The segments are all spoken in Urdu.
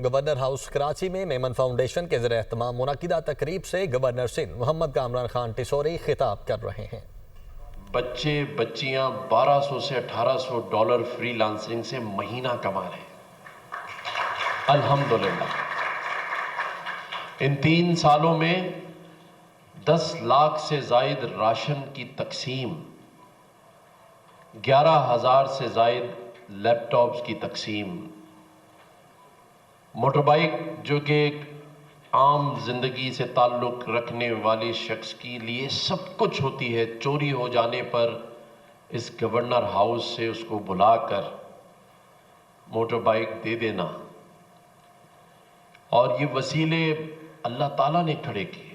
گورنر ہاؤس کراچی میں میمن فاؤنڈیشن کے زیر اہتمام منعقدہ تقریب سے گورنر سندھ محمد کامران خان ٹیسوری خطاب کر رہے ہیں۔ بچے بچیاں 1200 سے 1800 ڈالر فری لانسنگ سے مہینہ کما رہے ہیں الحمدللہ۔ ان 3 سالوں میں 10 لاکھ سے زائد راشن کی تقسیم، 11,000 سے زائد لیپ ٹاپس کی تقسیم، موٹر بائک جو کہ ایک عام زندگی سے تعلق رکھنے والے شخص کے لیے سب کچھ ہوتی ہے، چوری ہو جانے پر اس گورنر ہاؤس سے اس کو بلا کر موٹر بائک دے دینا، اور یہ وسیلے اللہ تعالیٰ نے کھڑے کیے۔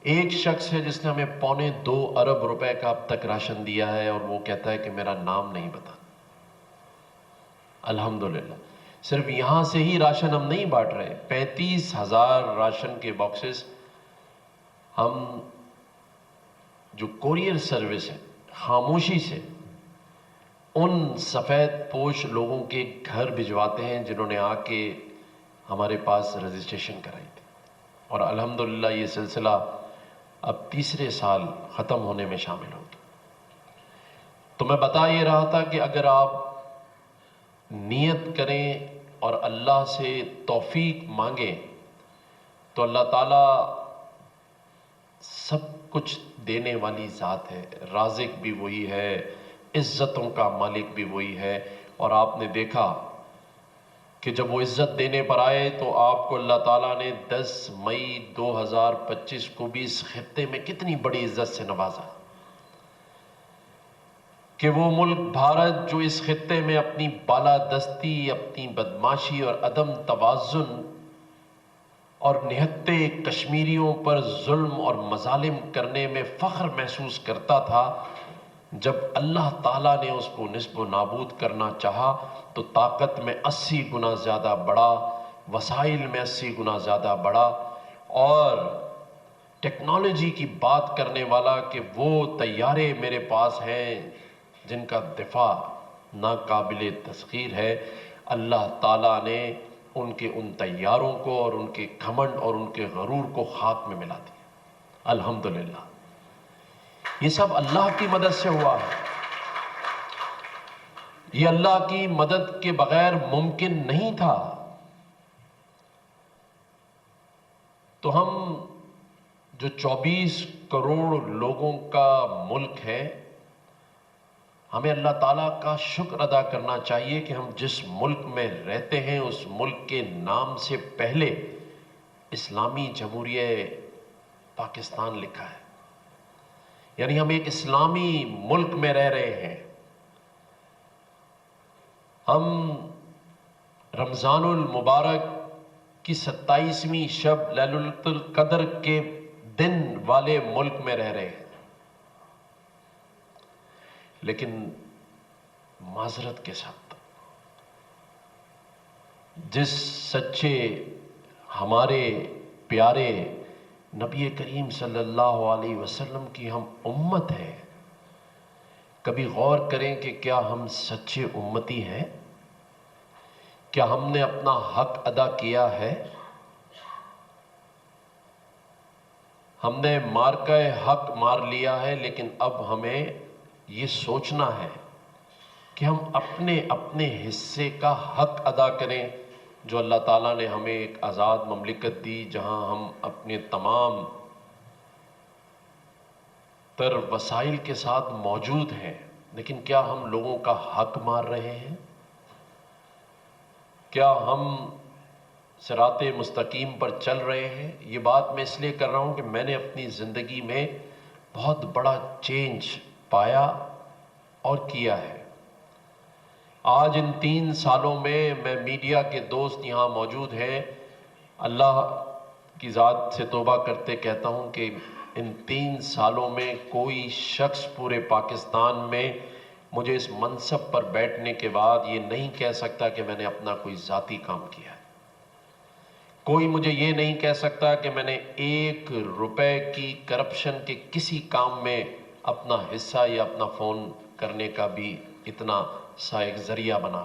ایک شخص ہے جس نے ہمیں 2.25 ارب روپے کا اب تک راشن دیا ہے، اور وہ کہتا ہے کہ میرا نام نہیں پتا۔ الحمدللہ صرف یہاں سے ہی راشن ہم نہیں بانٹ رہے، 35,000 راشن کے باکسز ہم جو کوریئر سروس ہے خاموشی سے ان سفید پوش لوگوں کے گھر بھجواتے ہیں جنہوں نے آ کے ہمارے پاس رجسٹریشن کرائی تھی، اور الحمدللہ یہ سلسلہ اب 3رے سال ختم ہونے میں شامل ہوگا۔ تو میں بتا یہ رہا تھا کہ اگر آپ نیت کریں اور اللہ سے توفیق مانگیں تو اللہ تعالیٰ سب کچھ دینے والی ذات ہے، رازق بھی وہی ہے، عزتوں کا مالک بھی وہی ہے۔ اور آپ نے دیکھا کہ جب وہ عزت دینے پر آئے تو آپ کو اللہ تعالیٰ نے 10 مئی 2025 کو بھی اس خطے میں کتنی بڑی عزت سے نوازا کہ وہ ملک بھارت جو اس خطے میں اپنی بالادستی، اپنی بدماشی اور عدم توازن اور نہتے کشمیریوں پر ظلم اور مظالم کرنے میں فخر محسوس کرتا تھا، جب اللہ تعالیٰ نے اس کو نصب و نابود کرنا چاہا تو طاقت میں 80 گنا زیادہ بڑھا، وسائل میں 80 گنا زیادہ بڑھا، اور ٹیکنالوجی کی بات کرنے والا کہ وہ طیارے میرے پاس ہیں جن کا دفاع ناقابل تسخیر ہے، اللہ تعالیٰ نے ان طیاروں کو اور ان کے گھمنڈ اور ان کے غرور کو خاک میں ملا دیا۔ الحمدللہ یہ سب اللہ کی مدد سے ہوا ہے، یہ اللہ کی مدد کے بغیر ممکن نہیں تھا۔ تو ہم جو 24 کروڑ لوگوں کا ملک ہے، ہمیں اللہ تعالیٰ کا شکر ادا کرنا چاہیے کہ ہم جس ملک میں رہتے ہیں اس ملک کے نام سے پہلے اسلامی جمہوریہ پاکستان لکھا ہے، یعنی ہم ایک اسلامی ملک میں رہ رہے ہیں۔ ہم رمضان المبارک کی 27ویں شب لیلۃ القدر کے دن والے ملک میں رہ رہے ہیں، لیکن معذرت کے ساتھ جس سچے ہمارے پیارے نبی کریم صلی اللہ علیہ وسلم کی ہم امت ہے، کبھی غور کریں کہ کیا ہم سچے امتی ہیں؟ کیا ہم نے اپنا حق ادا کیا ہے؟ ہم نے مارکہ حق مار لیا ہے، لیکن اب ہمیں یہ سوچنا ہے کہ ہم اپنے اپنے حصے کا حق ادا کریں، جو اللہ تعالیٰ نے ہمیں ایک آزاد مملکت دی جہاں ہم اپنے تمام تر وسائل کے ساتھ موجود ہیں، لیکن کیا ہم لوگوں کا حق مار رہے ہیں؟ کیا ہم صراط مستقیم پر چل رہے ہیں؟ یہ بات میں اس لیے کر رہا ہوں کہ میں نے اپنی زندگی میں بہت بڑا چینج پایا اور کیا ہے۔ آج ان 3 سالوں میں میڈیا کے دوست یہاں موجود ہیں، اللہ کی ذات سے توبہ کرتے کہتا ہوں کہ ان 3 سالوں میں کوئی شخص پورے پاکستان میں مجھے اس منصب پر بیٹھنے کے بعد یہ نہیں کہہ سکتا کہ میں نے اپنا کوئی ذاتی کام کیا ہے۔ کوئی مجھے یہ نہیں کہہ سکتا کہ میں نے 1 روپے کی کرپشن کے کسی کام میں اپنا حصہ یا اپنا فون کرنے کا بھی اتنا سا ایک ذریعہ بنا۔